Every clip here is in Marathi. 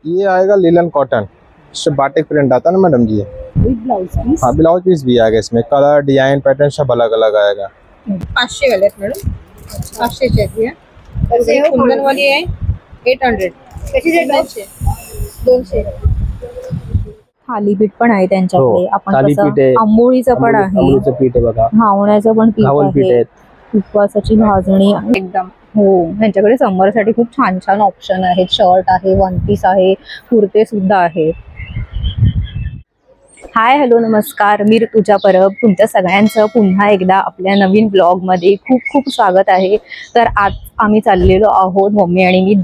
ये आएगा लिलन कॉटन, इससे बाटिक प्रिंट आता है ना मैडम जी। विद ब्लाउज पीस। हाँ ब्लाउज पीस भी आएगा इसमें, कलर डिजाइन पैटर्न सब अलग अलग आएगा। 500 वाले आहेत मॅडम, 500 ची आहे ही। तसे कुंदन वाली आहे 800। कशी रेट आहे? 200। थालीपीठ पण आहे त्यांच्याकडे। आपण कसं आंबोळीचं पण आहे, आंबोळीचं पीठ आहे बघा, घावण्याचं पण पीठ आहे, उपवासाची भाजणी एकदम। हो, यांच्याकडे समर साठी खूप छान छान ऑप्शन आहेत। शर्ट आहे, वन पीस आहे, कुर्ते सुद्धा आहेत। हाय हॅलो नमस्कार, मी ऋतुजा परब, तुमच्या सगळ्यांचं पुन्हा एकदा आपल्या नवीन ब्लॉग मध्ये खूप खूप स्वागत आहे। तर आज आम्ही चाललेलो आहोत मम्मी आणि मी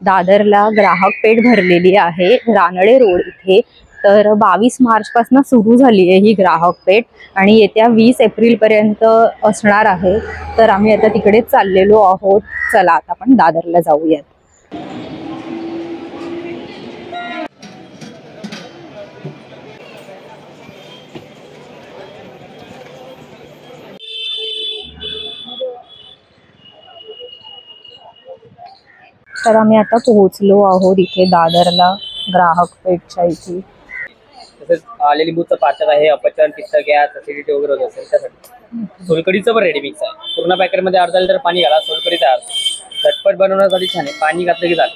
दादरला ग्राहक पेठ भरलेली आहे रानडे रोड इथे। तर 22 मार्च पासून सुरू झाली आहे ही ग्राहक पेठ आणि येत्या 20 एप्रिल पर्यंत असणार आहे। तर आम्ही आता तिकडे चाललेलो आहोत। चला आता आपण दादरला जाऊयात। तर आम्ही आता पोहोचलो आहोत इथे दादरला ग्राहक पेठच्या इथे। तसेच आले लिंबूचं पाचक आहे, अपचन, पित्त, गॅस, ऍसिडिटी वगैरे होत असेल त्यासाठी। सोलकडीचं पण रेडी मिक्स आहे, पूर्ण पॅकेटमध्ये अर्धा लिटर पाणी घाला, सोलकडी तयार। झटपट बनवण्यासाठी छान आहे, पाणी घातलं की झालं।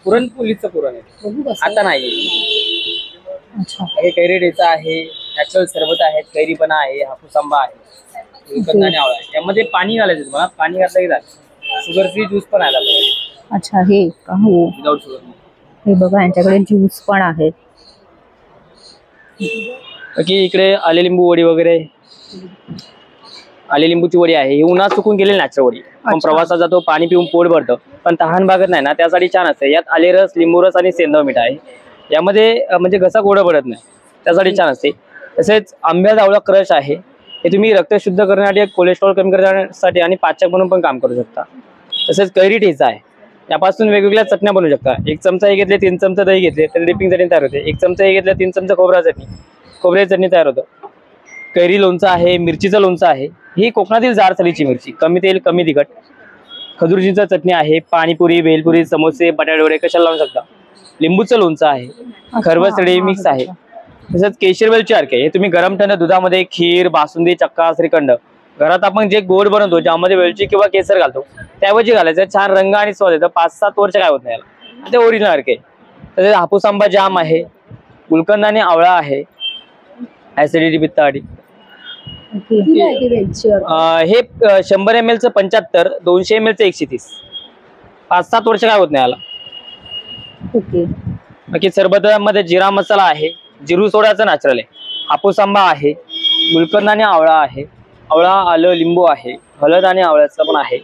पुरणपोळीचं पुरण आहे, आता नाही। अच्छा, हे कैरी डेचा आहे, नॅचरल सरबत आहेत, कैरीपणा आहे, हापूस आंबा आहे, आणि आवळा आहे। यामध्ये पाणी घालायचं तुम्हाला, पाणी घातलं की झालं। शुगर फ्री ज्यूस पण आहे आपल्याकडे। अच्छा, हे का? हो, विदाउट शुगर। हे बघा यांच्याकडे ज्यूस पण आहेत। बाकी इकडे आले लिंबू वडी वगैरे, आले लिंबूची वडी आहे, ही उन्हात सुकून गेलेली नॅचरल वडी। पण प्रवासात जातो, पाणी पिऊन पोट भरतं, पण तहान भागत नाही ना, त्यासाठी छान असते। यात आले रस, लिंबू रस आणि सेंधव मीठ आहे। यामध्ये म्हणजे घसा कोरडा पडत नाही, त्यासाठी छान असते। तसेच आंब्याचा आवळा क्रश आहे, हे तुम्ही रक्त शुद्ध करण्यासाठी, कोलेस्ट्रॉल कमी करण्यासाठी आणि पाचक म्हणून पण काम करू शकता। तसेच कैरी ठेचा आहे, यापासून वेगवेगळ्या चटण्या बनवू शकता। 1 चमचा हे घेतले, 3 चमचा दही घेतले तर डिपिंग चटणी तयार होते। 1 चमचा हे घेतले, 3 चमचा खोबऱ्याची चटणी तयार होतं। कैरी लोणचं आहे, मिरचीचं लोणचं आहे, ही कोकणातील जाड सालीची मिरची, कमी तेल कमी तिखट। खजूरचीचं चटणी आहे, पाणीपुरी, भेलपुरी, समोसे, बटाटे वडे कशाला लावू शकता। लिंबूचं लोणचं आहे, खरवस रेडी मिक्स आहे। तसंच केशर वेलची अर्क आहे, हे तुम्ही गरम थंड दुधामध्ये खीर, बासुंदी, चक्का, श्रीखंड, घरात आपण जे गोड बनवतो ज्यामध्ये वेलची किंवा केसर घालतो त्याऐवजी घालायचं, छान रंग आणि स्वाद येतं। 5-7 वर्ष काय होत नाही याला, ते ओरिजिनल अर्क आहे। तसेच हापूस आंबा जाम आहे, गुलकंद आणि आवळा आहे, ऍसिडिटी पित्तासाठी। हे 100 ml चं 75, 200 ml चं 130, 5-7 वर्ष काय होत नाही याला। बाकी सरबतामध्ये जिरा मसाला आहे, जिरू सोडाचं नॅचरल आहे, हापूस आंबा आहे, गुलकंद आणि आवळा आहे, आवळा, आलं, लिंबू आहे, हळद आणि आवळ्याचं पण आहे,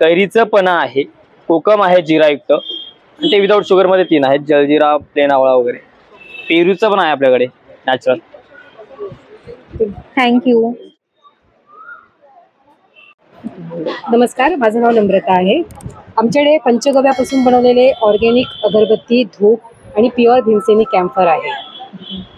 कैरीचं पण आहे, कोकम आहे जिरायुक्त, आणि ते विदाउट शुगर मध्ये 3 आहेत, जलजिरा, प्लेन आवळा वगैरे। पेरूचं पण आहे आपल्याकडे नॅचरल। थँक्यू। नमस्कार, माझं नाव नम्रता आहे। आमच्याकडे पंचगव्यापासून बनवलेले ऑर्गॅनिक अगरबत्ती, धूप आणि प्युअर भीमसेनी कॅम्फर आहे।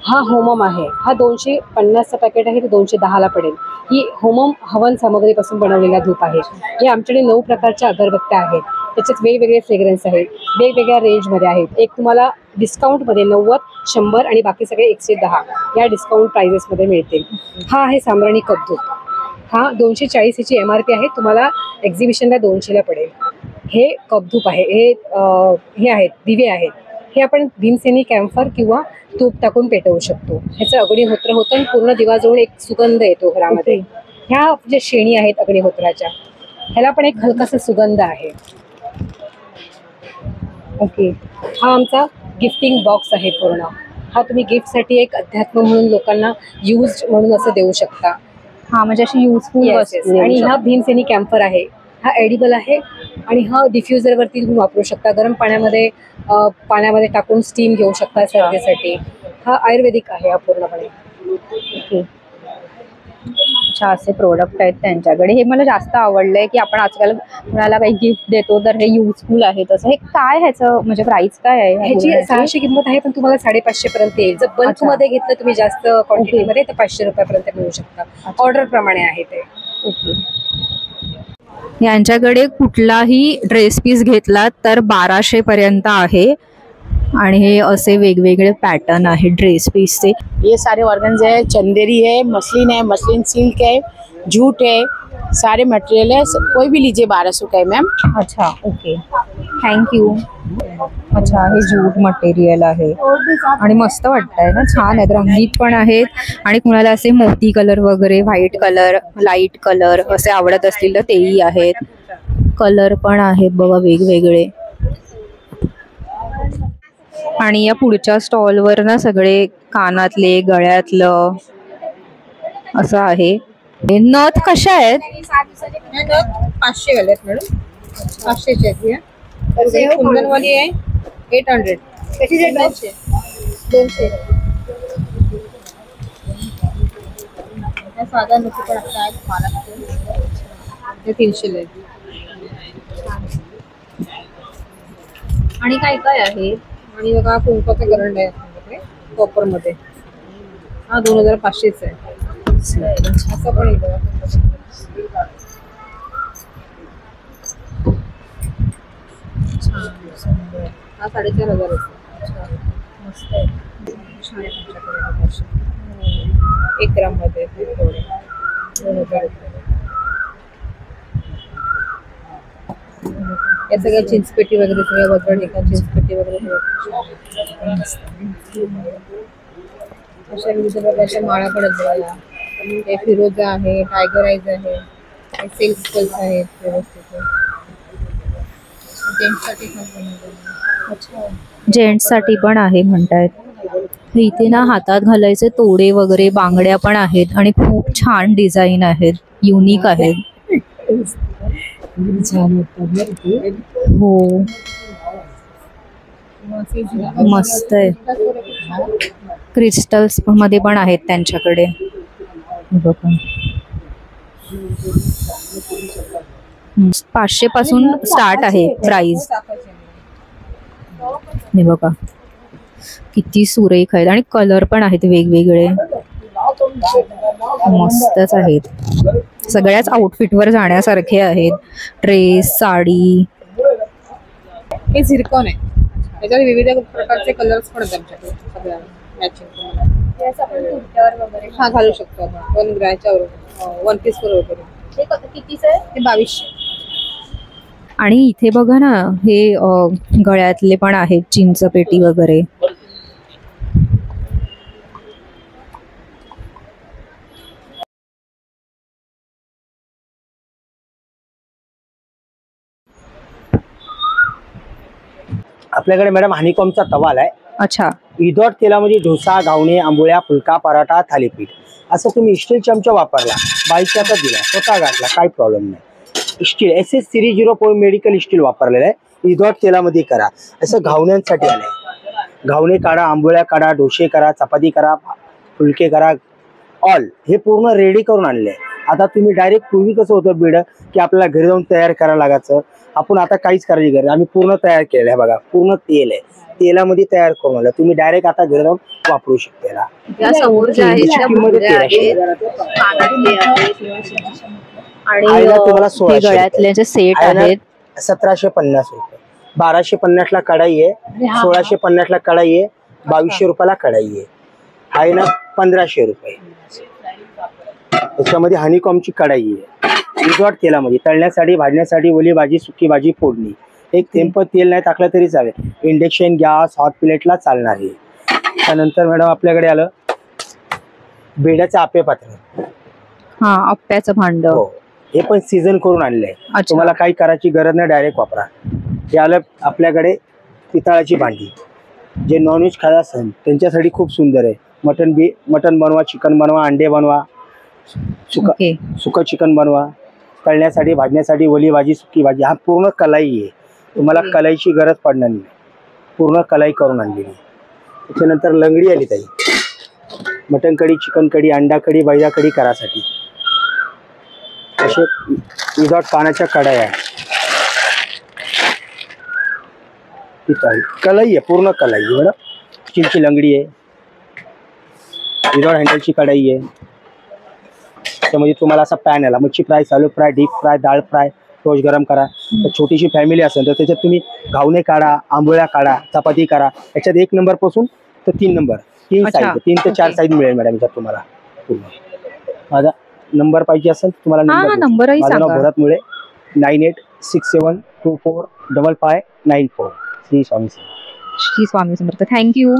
हा होमम आहे, हा 250चं पॅकेट आहे, ते 210ला पडेल। ही होमम हवन सामग्रीपासून बनवलेला धूप आहे। हे आमच्याकडे 9 प्रकारच्या अगरबत्त्या आहेत, त्याच्यात वेगवेगळे फ्रेग्रन्स आहेत, वेगवेगळ्या रेंजमध्ये आहेत। एक तुम्हाला डिस्काउंटमध्ये 90, 100 आणि बाकी सगळे 110 या डिस्काउंट प्राइजेसमध्ये मिळतील। हा आहे साम्राणी कप धूप, हा 240 ह्याची MRP आहे, तुम्हाला एक्झिबिशनला 200ला पडेल। हे कपधूप आहे, हे आहेत दिवे आहेत, हे आपण भीमसेनी कॅम्फर किंवा तूप टाकून पेटवू शकतो। ह्याचं अग्निहोत्र होतं आणि पूर्ण दिवा जवळ एक सुगंध येतो घरामध्ये। ह्या ज्या श्रेणी आहेत अग्निहोत्राच्या, ह्याला पण एक हलकासा सुगंध आहे। ओके, हा आमचा गिफ्टिंग बॉक्स आहे पूर्ण। हा तुम्ही गिफ्टसाठी एक अध्यात्म म्हणून लोकांना यूज म्हणून असं देऊ शकता। हा म्हणजे अशी युजफुल वस्तू। आणि हा भीमसेनी कॅम्फर आहे, हा एडिबल आहे आणि हा डिफ्युजर वरती तुम्ही वापरू शकता। गरम पाण्यामध्ये टाकून स्टीम घेऊ शकता सर्दीसाठी। हा आयुर्वेदिक आहे हा पूर्णपणे। ओके, अच्छा, असे प्रोडक्ट आहेत त्यांच्याकडे। हे मला जास्त आवडलंय की आपण आजकाल कुणाला काही गिफ्ट देतो तर हे युजफुल आहे। तसं हे काय, ह्याचं म्हणजे प्राइस काय आहे? ह्याची 600 किंमत आहे, पण तुम्हाला 550 पर्यंत येईल। जर बल्क मध्ये घेतलं तुम्ही जास्त क्वांटिटीमध्ये तर 500 रुपयापर्यंत मिळू शकता। ऑर्डर प्रमाणे आहे ते। ओके, यांच्याकडे कुठलाही ड्रेस पीस घेतला तर 1200 पर्यंत आहे आणि हे असे वेगवेगळे पॅटर्न आहे ड्रेस पीसचे. ये सारे ऑर्गन्स है, चंदेरी है, मसलिन सिल्क है, जूट है, सारे मटेरियल है. कोई भी लीजिए 1200 का है मैम. अच्छा ओके थँक्यू. अच्छा हे जूट मटेरियल आहे आणि मस्त वाटतंय ना, छान आहेत, रंगीत पण आहेत. आणि कुणाला असे मोती कलर वगैरे, व्हाईट कलर, लाईट कलर असे आवडत असतील तर तेही आहेत. कलर पण आहेत बघा वेगवेगळे. आणि या पुढच्या स्टॉलवर ना सगळे कानातले, गळ्यातलं असं आहे. नथ कशा आहेत? 500 वाले आहेत मॅडम, 500चे आहेत या. कुंदनवाली आहे 800. कशी रेट? 200. साधा नको पण आता आहेत महाराष्ट्र ते 300 ला आहेत. आणि काय काय आहे? आणि बघा कुंकवाचा करंड आहे आपल्याकडे कॉपर मध्ये. हा 2500 आहे. असं पण आहे बघा. हा 4500 मस्त आहे. छान आहे तुमच्याकडे. 1 ग्राम मध्ये थोडे 2000 या सगळ्या चिंचपेटी वगैरे सगळ्या वगैरे ठिकाण चिंचपेटी वगैरे अशा विविध प्रकारच्या माळा पण आहेत बघा. हे फिरोजा आहे, टायगर आईज आहे, सिल्क स्कल्स आहेत व्यवस्थित. जेंट्ससाठी खास बनवलेलं. अच्छा जेंट्ससाठी पण आहे म्हणतायत. इथे ना हातात घालायचे तोडे वगैरे, बांगड्या पण आहेत आणि खूप छान डिझाईन आहेत, युनिक आहेत. छान वाटतं. हो मस्त आहे. क्रिस्टल्स मध्ये पण आहेत त्यांच्याकडे बघा. 500 पासून स्टार्ट आहे प्राइस. हे बघा किती सुरेख आहेत आणि कलर पण आहेत वेगवेगळे, मस्तच आहेत. सगळ्याच आउटफिटवर जाण्यासारखे आहेत. ड्रेस, साडी. हे झिरकॉन आहे, त्याच्यात विविध प्रकारचे कलर्स पण आहेत आमच्याकडे सगळ्या मॅचिंग. हा घालू शकतो आपण 1 ग्रामच्या वर 1 पीस वर वगैरे. कितीचं आहे? हे 2200. आणि इथे बघा ना हे गळ्यातले पण आहेत, चिंचपेटी वगैरे. आपल्याकडे मॅडम हनीकॉमचा तवा आलाय. अच्छा विदाउट तेलामध्ये डोसा, घावणे, आंबोळ्या, फुलका, पराठा, थालीपीठ असं तुम्ही स्टील चमचा वापरला, बाईच्या हातात दिला, स्वतः घातला, काही प्रॉब्लेम नाही. स्टील SS 304 मेडिकल स्टील वापरलेलं आहे. विदाउट तेलामध्ये करा. असं घावण्यांसाठी आलंय. घावणे काढा, आंबोळ्या काढा, डोसे करा, चपाती करा, फुलके करा, ऑल हे पूर्ण रेडी करून आणले. आता तुम्ही डायरेक्ट पूर्वी कसं होतं बेड की आपल्याला घरी जाऊन तयार करायला लागायचं. आपण आता काहीच करायची गरज, आम्ही पूर्ण तयार केलेलं आहे बघा. पूर्ण तेल आहे, तेलामध्ये तयार करून आलं. तुम्ही डायरेक्ट आता घरी जाऊन वापरू शकता. त्या समोर ज्या आहेत त्या मुंड्या आहेत, कानातले आहेत आणि तुम्हाला हे गळ्यातले जे सेट आहेत 1750 रुपये. 1250 ला कढाई आहे, 1650 ला कढाई आहे, 2200 रुपयाला कढाई आहे. आहे ना 1500 रुपये. त्याच्यामध्ये हनीकॉमची कढाई आहे विदाउट तेलामध्ये, तळण्यासाठी, भाजण्यासाठी, ओली भाजी, सुकी भाजी, फोडणी. एक थेंब तेल नाही टाकलं तरी चालेल. इंडक्शन गॅस, हॉट प्लेटला चालणार आहे. त्यानंतर मॅडम आपल्याकडे आलं बेड्याचं आप्पे पात्र. हा आप्याचं भांड. हो हे पण सीझन करून आणलंय. तुम्हाला काही करायची गरज नाही, डायरेक्ट वापरा. हे आलं आपल्याकडे पितळाची भांडी. जे नॉनव्हेज खात असेल त्यांच्यासाठी खूप सुंदर आहे. मटन बनवा, चिकन बनवा, अंडे बनवा, सुकं चिकन बनवा, तळण्यासाठी, भाजण्यासाठी, ओली भाजी, सुकी भाजी. हा पूर्ण कलाई आहे. तुम्हाला कलाईची गरज पडणार नाही, पूर्ण कलाई करून आणलेली. त्याच्यानंतर लंगडी आली ताई. मटन कढी, चिकन कढी, अंडा कढी, बैरा कढी करासाठी. असे विदाउट पाण्याच्या कढाई आहे. कलाई आहे, पूर्ण कलाई आहे मॅडम. स्टीलची लंगडी आहे, विदाउट हँडलची कढाई आहे. त्यामध्ये तुम्हाला असा पॅन आला, मच्छी फ्राय, चालू फ्राय, डीप फ्राय, डाळ फ्राय, टोस्ट गरम करा. तर छोटीशी फॅमिली असेल तर त्याच्यात तुम्ही घावणे काढा, आंबोळ्या काढा, चपाती करा. याच्यात 1 नंबर पासून तर 3 नंबर, 3 अच्छा. साईज, 3 ते 4 ओके. साईज मिळेल मॅडम याच्यात तुम्हाला. माझा नंबर पाहिजे असेल तर तुम्हाला हा, नंबर नंबरही माझं नाव सांगा. भरत मुळे, 9867245594. श्री स्वामी समर्थ. श्री स्वामी समर्थ. थँक्यू.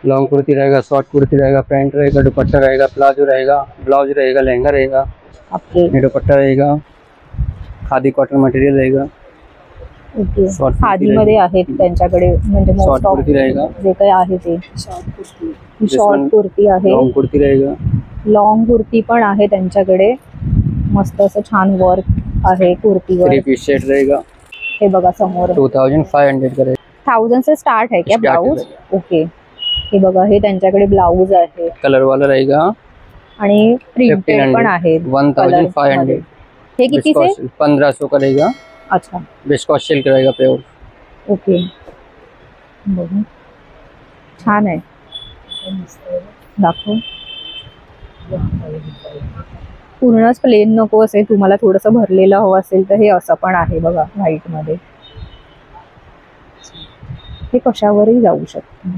लॉन्ग कुर्ती रहेगा, शॉर्ट कुर्ती रहेगा, पैंट रहेगा, दुपट्टा रहेगा, प्लाजो रहेगा, ब्लाउज रहेगा, लहंगा रहेगा, ओके दुपट्टा रहेगा, खादी कॉटन मटेरियल रहेगा, ओके. शॉर्ट कुर्ती खादीमध्ये आहेत त्यांच्याकडे, म्हणजे शॉर्ट मोस्ट ऑफ कुर्ती रहेगा, जे काही आहे ते. शॉर्ट कुर्ती आहे, लॉन्ग कुर्ती रहेगा, लॉंग कुर्ती पण आहे त्यांच्याकडे. मस्त असं छान वर्क आहे कुर्तीवर. 3 पीस सेट रहेगा, हे बघा समोर 2500 का रहेगा. 1000 से स्टार्ट है क्या Start ब्लाउज? है. ओके. हे बघा हे त्यांच्याकडे ब्लाउज आहे कलर वाला रहेगा, आणि प्रिंटेड 1500 पण आहे. 1500. हे किती से? 1500 का रहेगा. अच्छा विस्कॉस सिल्क रहेगा प्योर. ओके. बघू छान आहे. दाखव. पूर्णच प्लेन नको असेल, तुम्हाला थोडंसं भरलेलं हवं असेल तर हे असं पण आहे बघा व्हाईट मध्ये. हे कशावरही जाऊ शकतं.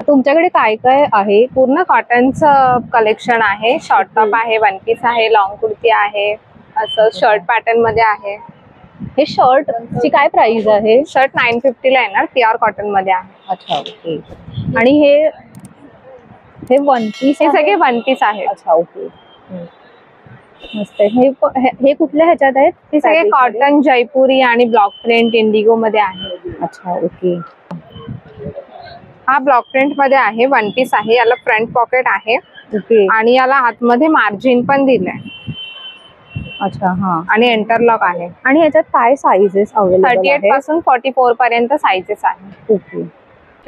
तुमच्याकडे काय काय आहे? पूर्ण कॉटनचं कलेक्शन आहे. शॉर्ट टॉप आहे, वन पीस आहे, लॉंग कुर्ती आहे, असं शर्ट पॅटर्न मध्ये आहे. हे शर्ट ची काय प्राइस आहे? शर्ट 950 ला येणार, प्युअर कॉटन मध्ये आहे. अच्छा ओके. आणि हे वन पीस हे सगळे वन पीस आहेत. अच्छा ओके. मस्त आहे. हे कुठल्या ह्याच्यात आहेत? हे सगळे कॉटन, जयपुरी आणि ब्लॉक प्रिंट इंडिगो मध्ये आहे. अच्छा ओके. हा ब्लॉक प्रिंट मध्ये आहे, वन पीस आहे. याला फ्रंट पॉकेट आहे ओके. आणि याला आतमध्ये मार्जिन पण दिलंय. अच्छा हा. आणि इंटरलॉक आहे. आणि ह्याच्यात काय साईजेस अवेलेबल 38 पासून 44 पर्यंत साइजेस आहे. ओके.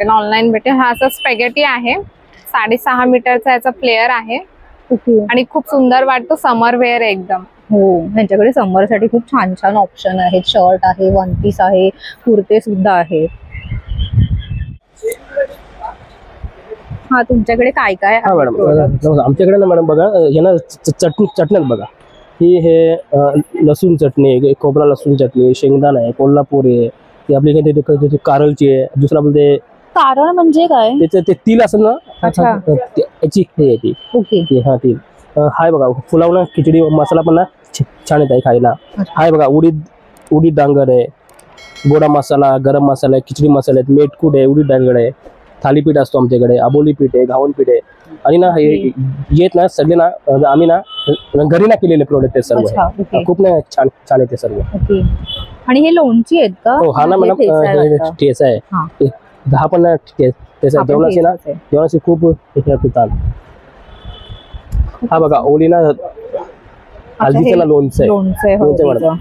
ऑनलाईन भेटेल. हा असा स्पेगेटी आहे, 6.5 मीटरचा याचा फ्लेअर आहे ओके. आणि खूप सुंदर वाटतो. समर वेअर एकदम. हो, ह्यांच्याकडे समर साठी खूप छान छान ऑप्शन आहेत. शर्ट आहे, वन पीस आहे, कुर्ते सुद्धा आहेत. हा तुमच्याकडे काय काय हा आहे मॅडम, product? आमच्याकडे ना मॅडम बघा, हे ना चटण्यात बघा, ही हे लसूण चटणी, खोबरा लसूण चटणी, शेंगदाणा आहे, कोल्हापूर आहे, ती आपली काही कारळची आहे. दुसरं आपलं ते कारण म्हणजे काय? त्याचं ते तिल असं ना, अच्छा. याची हे आहे ती. ओके. हा ती हाय बघा, फुलावणं खिचडी मसाला पण ना छान येत आहे खायला. हाय बघा, उडीद डांगर आहे, गोडा मसाला, गरम मसाला आहे, खिचडी मसाला आहे, मेटकूट आहे, उडीद डांगर आहे, थालीपीठ असतो आमच्याकडे, आबोली पीठ आहे, घावन पीठ आहे. आणि ना हे येत ना सगळे ना आम्ही ना घरी ना केलेले प्रोडक्ट आहे सर्व. अच्छा, ओके. खूप ना छान छान आहे ते सर्व. ओके. आणि हे लोणची आहेत का? हो, हा ना मॅडम, ठेचा आहे. हा. हा पण ना ठेचा जेवणाची ना, जेवणाची खूप पितात. हा बघा, ओली ना हळदीचं ना लोणचं आहे. लोणचं आहे लोणचं हळदीचं. मॅडम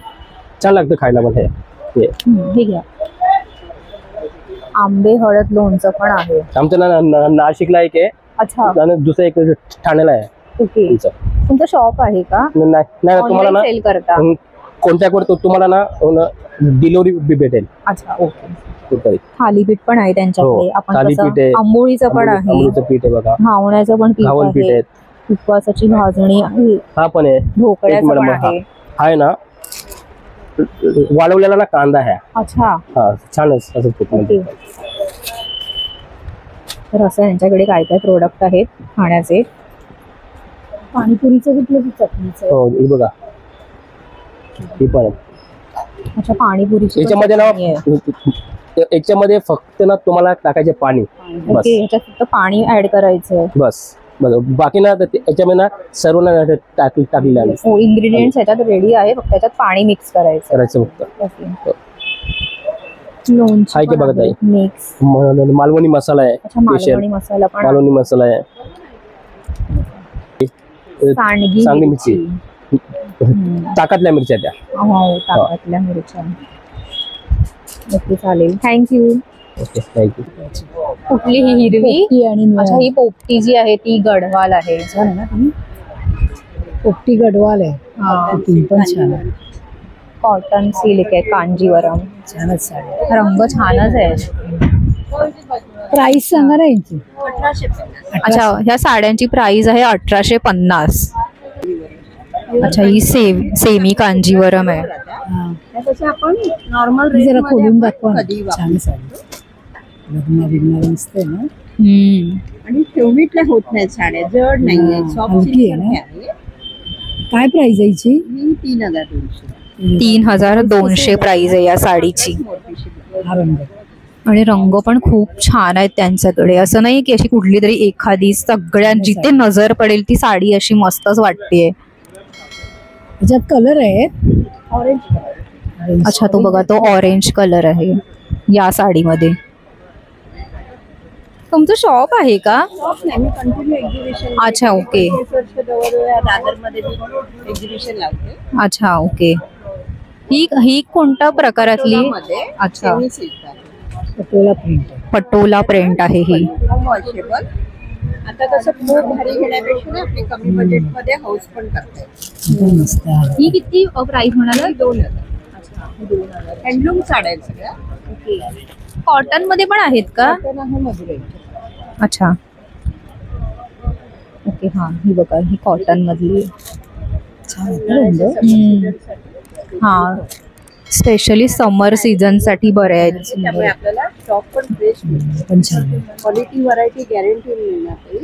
छान लागतं खायला पण हे. हे घ्या. आंबे हळद लोणचं पण आहे. आमचं ना नाशिकला एक आहे. अच्छा आणि दुसरं एक ठाण्याला आहे. ओके. तुमचं शॉप आहे का? नाही तुम्हाला ना सेल करता? कॉन्टॅक्ट वर तुम्हाला ना डिलिव्हरी भेटेल. अच्छा ओके. थालीपीठ पण आहे त्यांच्याकडे. आपण थालीपीठ आहे, आंबोळीचं पण आहे, आंबोळीचं पीठ आहे बघा, घावण्याचं पण घावन पीठ पीठ आहे, आहे, उपवासाची भाजणी आहे, हा पण आहे, ढोकळ्याचं पण मॅडम आहे. आहे ना वाळवलेला ना कांदा आहे. अच्छा हा छान असं पीठ ओके. तर असं यांच्याकडे काय काय प्रोडक्ट आहेत खाण्याचे. पाणीपुरीचं कुठलं चटणीचं? हो, हे बघा, हे पण आहे. अच्छा पाणीपुरीची याच्यामध्ये ना याच्यामध्ये फक्त ना तुम्हाला टाकायचे पाणी बस. ओके. ह्याच्यात फक्त पाणी ऍड करायचं बस. बाकी ना याच्यामध्ये ना सर्व ना टाकलेलं आहे. हो, इन्ग्रेडियंट्स ह्याच्यात रेडी आहे, फक्त त्याच्यात पाणी मिक्स करायचं. फक्त. ओके. लोणची हाय की पण बघत आहे, आहे. मिक्स. मालवणी मसाला आहे. अच्छा मालवणी मसाला पण आहे. मालवणी मसाला आहे. सांडगी मिरची, ताकातल्या मिरच्या त्या. हो ताकातल्या मिरच्या. ओके चालेल, थँक्यू. Okay thank you. कुठली ही हिरवी? अच्छा, ही पोपटी जी आहे ती गढवाल आहे. छान आहे ना ती पोपटी गडवाल आहे. हा. ती पण छान आहे. कॉटन सिल्क आहे, कांजीवरम. छानच साडी. रंग छानच आहे. प्राइस सांगा ना यांची. अच्छा, ह्या साड्यांची प्राइस आहे 1850. अच्छा, ही सेमी कांजीवरम आहे. आपण नॉर्मल जरा खोलून दाखवा ना. छान साडी. लग्न बिग्न मस्त आहे ना. आणि ठेवणीतल्या होत नाही साड्या, जड नाहीये, हलकी आहे ना. काय प्राइस आहे याची? 3200. 3200 प्राइस आहे या साडीची. हा रंग आणि रंग पण खूप छान आहेत त्यांच्याकडे. असं नाही की अशी कुठली तरी एखादी, सगळ्या जिथे नजर पडेल ती साडी अशी मस्तच वाटतेय. याच्यात कलर आहे ऑरेंज. अच्छा, तो बघा, तो ऑरेंज कलर आहे या साडीमध्ये. तुमचं शॉप आहे का? मी कंटिन्यू एक्झिबिशन. अच्छा, ओके. दादरमध्ये एक्झिबिशन लावते. अच्छा, ओके. ही कोणत्या प्रकारातली? अच्छा, पटोला प्रिंट आहे. पटोला प्रिंट आहे ही. वॉशेबल. आता कसं खूप भारी घेण्यापेक्षा ना आपली कमी बजेट मध्ये हाऊस पण करता येते. मस्त आहे. ही किती प्राइस म्हणाला? 2000. हँडलूम साड्या आहेत सगळ्या. कॉटन मध्ये पण आहेत का? कॉटन आहे मधुराई. अच्छा, ओके. हा, ही बघा, ही कॉटन मधली. छान आहे ना रंग. हा, स्पेशली समर सीझन साठी बरे आहेत. त्यामुळे आपल्याला स्टॉक पण फ्रेश मिळतो. पण छान आहे. क्वालिटी व्हरायटी गॅरंटी मिळणार काही.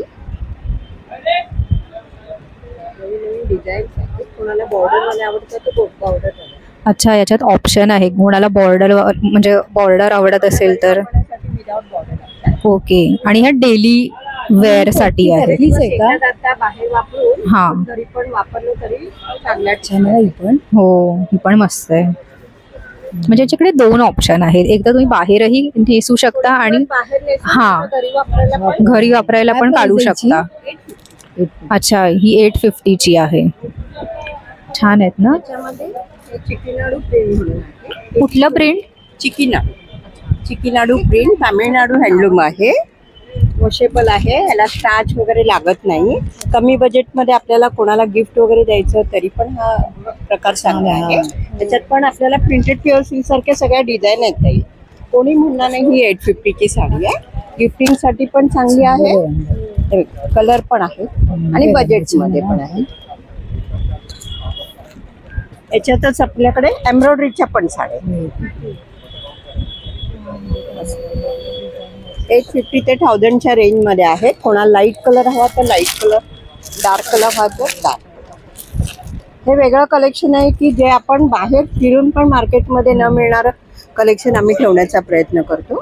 नवीन डिझाईन्स आहेत. कोणाला बॉर्डर मध्ये आवडतं तर बॉर्डर. अच्छा, याच्यात ऑप्शन आहे. कोणाला बॉर्डर म्हणजे बॉर्डर आवडत असेल तर. Without border. ओके. आणि ह्या डेली वेअर साठी आहे. त्यातलीच आहे का? आता बाहेर वापरून हा, तरी पण वापरलं तरी चांगल्या. छान आहे ही पण. हो, ही पण मस्त आहे. म्हणजे याच्याकडे 2 ऑप्शन आहेत. एकदा तुम्ही बाहेरही नेसू शकता आणि बाहेर नेसून हा, घरी वापरायला पण घरी वापरायला पण काढू शकता. अच्छा, ही 850 ची आहे. छान आहेत ना. त्याच्यामध्ये चिकीनाडू प्रिंट म्हणून आहे. कुठलं प्रिंट? चिकीनाडू प्रिंट तामिळनाडू हँडलूम आहे. वॉशेबल आहे. याला स्टार्च वगैरे लागत नाही. कमी बजेटमध्ये आपल्याला कोणाला गिफ्ट वगैरे द्यायचं तरी पण हा प्रकार चांगला आहे. त्याच्यात पण आपल्याला प्रिंटेड प्युअर सिल्क सारख्या सगळ्या डिझाईन आहेत ताई. कोणी म्हणणार नाही ही 850 ची साडी आहे. गिफ्टिंग साठी पण चांगली आहे. कलर पण आहे आणि बजेटमध्ये पण आहे. याच्यातच आपल्याकडे एम्ब्रॉयडरीच्या पण साड्या. 850 ते 1000च्या रेंज मध्ये आहे. कोणाला लाईट कलर हवा तर लाईट कलर, डार्क कलर हवा तर डार्क. हे वेगळं कलेक्शन आहे की जे आपण बाहेर फिरून पण मार्केटमध्ये न मिळणारं कलेक्शन आम्ही ठेवण्याचा प्रयत्न करतो.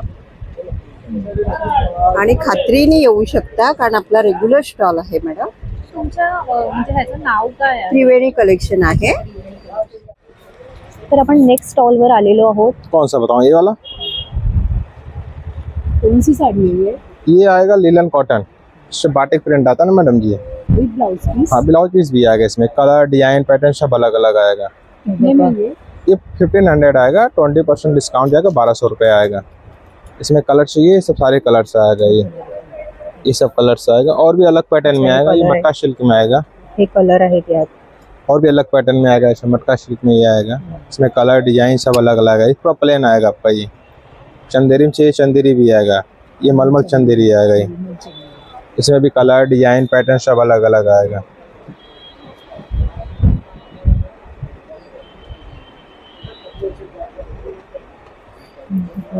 आणि खात्रीने येऊ शकता कारण आपला रेग्युलर स्टॉल आहे. मॅडम, तुमच्या म्हणजे ह्याचं नाव काय आहे? त्रिवेणी कलेक्शन आहे. तर आपण नेक्स्ट स्टॉल वर आलेलो आहोत. कौन सा बताऊं? ये वाला? कौन सी साड़ी है ये? ये आएगा लिलन कॉटन. इससे बाटिक प्रिंट आता है ना मैडम जी. विद ब्लाउज पीस? हाँ, ब्लाउज पीस भी आएगा इसमें. कलर, डिजाइन, पैटर्न सब अलग अलग आएगा. ये 1500 आएगा. 20% डिस्काउंट जाएगा. 1200 रुपये आएगा. इसमें कलर चाहिए, सब सारे कलर्स आएगा. ये सब कलर्स आएगा. और भी अलग पैटर्न में आएगा. ये मटका सिल्क में आएगा. हे कलर आहेत यात. और भी अलग पैटर्न में आएगा. इसमें मटका सिल्क में ये आएगा. इसमें कलर, डिजाइन सब अलग अलग है. पूरा प्लेन आएगा आपका. ये चंदेरी में चाहिए, चंदेरी भी आएगा. ये मलमल चंदेरी आएगा. ये इसमें भी कलर, डिजाइन, पैटर्न सब अलग अलग आएगा.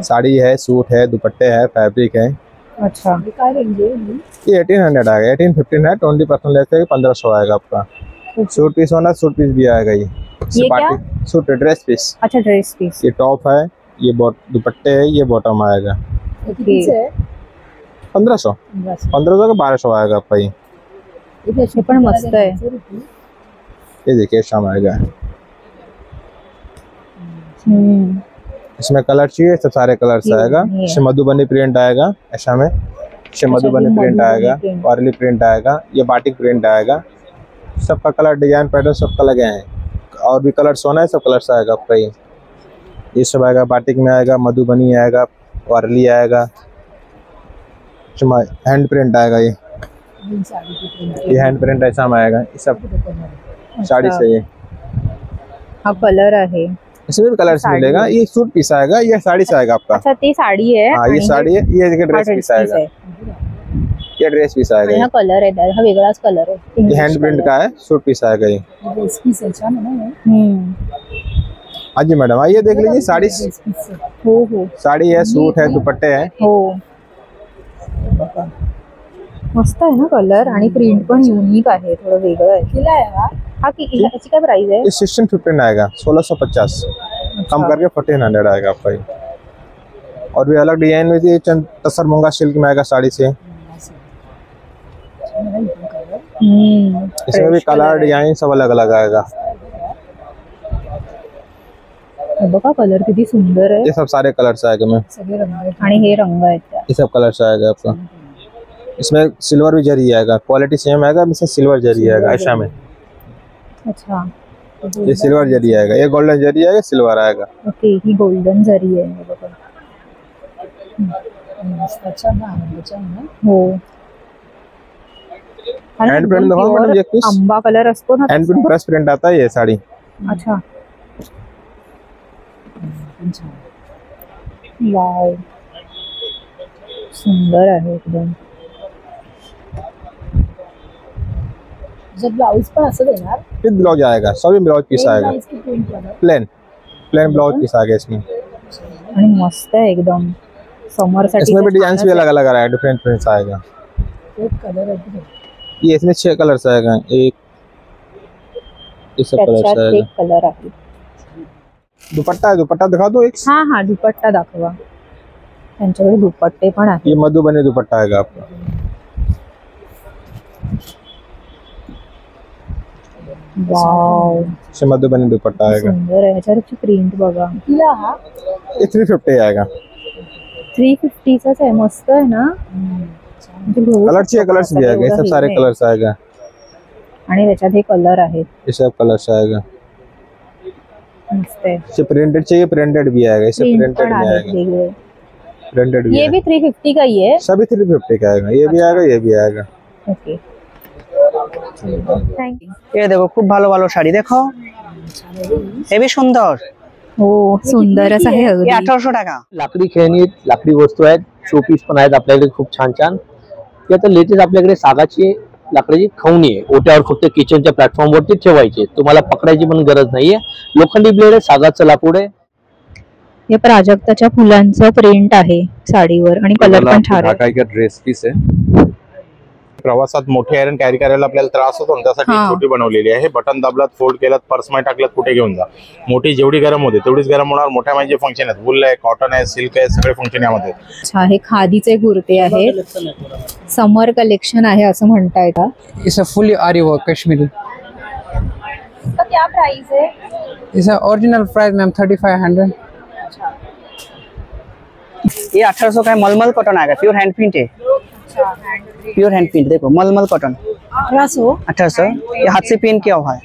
साड़ी है, सूट है, दुपट्टे है, फैब्रिक है. अच्छा, काय रेंज है? ये 1800 आएगा. 1815 है. 20% लेते हैं 1500 आएगा आपका. सूट पीस होना, सूट पीस भी आएगा. ये क्या? सूट ड्रेस पीस. अच्छा, ड्रेस पीस. ये टॉप है, ये दुपट्टे है, ये बॉटम आएगा. ओके. 1500 का 1200 आएगा आपका. ये हे पण मस्त आहे. ये देखिए शाम आएगा. इसमें कलर चाहिए, सब सारे कलर्स आएगा. इसमें मधुबनी प्रिंट आएगा. ऐसा में इसमें मधुबनी प्रिंट आएगा, वारली प्रिंट आएगा, ये बाटिक प्रिंट आएगा. सबका कलर, डिजाइन, पैटर्न सबका लगे हैं. और भी कलर्स होना है, सब कलर्स आएगा आपका. ये सब आएगा. बाटिक में आएगा, मधुबनी आएगा, वारली आएगा, हैंड प्रिंट आएगा। ये हैंड प्रिंट ऐसा में आएगा। ये सब साड़ी से। ये हा कलर आहे। इसमें भी कलर्स मिलेगा। ये सूट पीस आएगा, ये साड़ी से आएगा आपका। अच्छा ती साडी आहे। हाँ, ये साड़ी है, ये ड्रेस पीस आएगा। ये ड्रेस पीस आएगा। हा कलर आहे, हा वेगळाच कलर आहे। ये हैंड प्रिंट का है, सूट पीस आएगा ये। हाँ जी मैडम, आइए देख लीजिए। साड़ी हो साड़ी है, सूट है, दुपट्टे हैं। हो मस्त आहे ना कलर, आणि प्रिंट पण युनिक आहे, थोडं वेगळं आहे। हा की याची काय प्राइस आहे? ये 1615 आएगा, 1650 कम करके 1400 आएगा आपका ये। और भी अलग डिजाइन में ये तसर मूंगा सिल्क में आएगा साड़ी से। इसमें भी कलर डिजाइन सब अलग अलग आएगा। बघा कलर किती सुंदर आहे। ये सब सारे कलर्स आएगा मैम, आणि हे रंग आहेत। ये सब कलर्स आएगा आपका। इसमें सिल्वर भी जरी आएगा, क्वालिटी सेम आएगा, इसमें सिल्वर जरी आएगा ऐसा में। अच्छा, ये सिल्वर जरी आएगा, ये गोल्डन जरी आएगा, सिल्वर आएगा। ओके, ही गोल्डन जरी आहे बघा। हो हैंड प्रिंट दिखाओ मैडम, एक पीस आंबा कलर असतो ना, हैंड प्रिंट ब्रश प्रिंट आता है ये साड़ी। अच्छा, वाव सुंदर आहे एकदम। जब ब्लाउज पण असं देणार, विद ब्लाउज आएगा, सभी ब्लाउज पीस आएगा, प्लेन ब्लाउज पीस आएगा इसमें। आणि मस्त आहे एकदम समर साठी। इसमें भी डिजाइन भी अलग अलग आएगा, डिफरेंट प्रिंट्स आएगा। ये इसमें 6 कलर्स आएगा, एक ये सब कलर्स आएगा। एक कलर आहे। दुपट्टा है, दुपट्टा दिखा दो एक। हाँ हाँ, दुपट्टा दाखवा। त्यांच्याकडे दुपट्टे पण आहेत। ये मधुबनी दुपट्टा आएगा आपका। वाव, ये मधुबनी दुपट्टा आएगा, सुंदर आहे। ह्याच्यावरची प्रिंट बघा। ये 350 आएगा। 350 चाच आहे, मस्त आहे ना। कलर्स भी आएगा, ये सब सारे कलर्स आएगा। आणि त्याच्यात हे कलर आहेत, ये सब कलर्स आएगा। मस्त आहे। ये प्रिंटेड चाहिए, प्रिंटेड भी आएगा, इसे प्रिंटेड में आएगा, प्रिंटेड भी ये भी 350 का ही है। सभी 350 का आएगा, ये भी आएगा, ये भी आएगा। Okay, thank you. ये देखो खूब ভালো ভালো শাড়ি দেখো, হেবি সুন্দর। हो, सुंदरच आहे अगदी। 1800 টাকা। लाकडी खेळणी, लाकडी वस्तू आहेत, शोपीस पण आहेत आपल्याकडे खूप छान छान। ते आता लेटेस्ट आपल्याकडे सागाची लाकडाची खवणी आहे, ओट्यावर फक्त किचनच्या प्लॅटफॉर्म वरती ठेवायची, तुम्हाला पकडायची पण गरज नाहीये। लोखंडी ब्लेड आहे, सागाचं लाकूड आहे। हे प्राजक्ताच्या फुलांचं प्रिंट आहे साडीवर, आणि कलर पण छान आहे। ढाकाई का ड्रेस पीस आहे। प्रवासात मोठी आयरन कॅरी करायला आपल्याला त्रास होतो, त्यासाठी छोटी बनवलेली आहे। बटन दाबलात, फोल्ड केलात, पर्स मध्ये टाकलात, कुठे घेऊन जा। मोठी जेवढी गरम होते तेवढीच गरम होणार। मोठ्या म्हणजे फंक्शन आहेत, वूल आहे, कॉटन आहे, सिल्क आहे, सगळे फंक्शन यामध्ये। अच्छा, हे खादीचे कुर्ते आहेत, समर कलेक्शन आहे असं म्हणताय का? इट्स अ फुली आरी वर्क कश्मीरी। इसका क्या प्राइस है? इसका ओरिजिनल प्राइस मैम 3500। ये 1800 का है, मलमल कॉटन आएगा, प्योर हैंड प्रिंट है। प्योर हैंड प्रिंट देखो, मलमल कॉटन 1800। ये हाथ से पेंट किया हुआ है।